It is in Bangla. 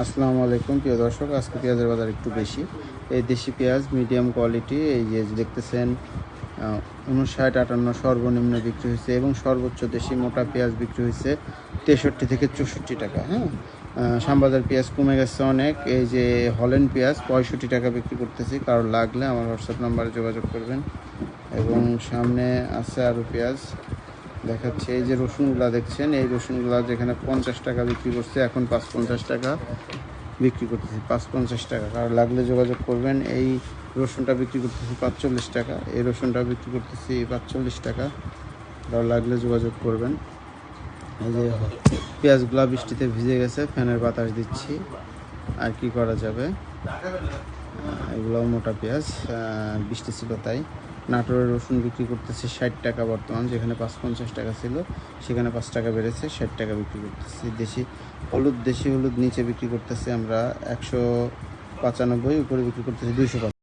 আসসালামু আলাইকুম প্রিয় দর্শক, আজকে পেঁয়াজের বাজার একটু বেশি। এই দেশি পেঁয়াজ মিডিয়াম কোয়ালিটি, এই যে দেখতেছেন 59-58 সর্বনিম্ন বিক্রি হয়েছে এবং সর্বোচ্চ দেশি মোটা পেঁয়াজ বিক্রি হয়েছে 63 থেকে 64 টাকা। হ্যাঁ, শ্যামবাজার পেঁয়াজ কমে গেছে অনেক। এই যে হল্যান্ড পেঁয়াজ 65 টাকা বিক্রি করতেছি। কারো লাগলে আমার হোয়াটসঅ্যাপ নাম্বারে যোগাযোগ করবেন। এবং সামনে আছে আরও পেঁয়াজ দেখাচ্ছে। এই যে রসুনগুলা দেখছেন, এই রসুনগুলা যেখানে 50 টাকা বিক্রি করছে এখন 550 টাকা বিক্রি করতেছি। 550 টাকা, কারো লাগলে যোগাযোগ করবেন। এই রসুনটা বিক্রি করতেছি 45 টাকা, এই রসুনটা বিক্রি করতেছি 45 টাকা, কারো লাগলে যোগাযোগ করবেন। এই যে পেঁয়াজগুলা বৃষ্টিতে ভিজে গেছে, ফ্যানের বাতাস দিচ্ছি, আর কি করা যাবে। এগুলোও মোটা পেঁয়াজ, বৃষ্টি ছিল তাই। নাটোরের রসুন বিক্রি করতেছি 60 টাকা বর্তমান, যেখানে 550 টাকা ছিল সেখানে 5 টাকা বেড়েছে, 60 টাকা বিক্রি করতেছি। দেশি হলুদ নিচে বিক্রি করতেছি আমরা 195, উপরে বিক্রি করতেছি 200।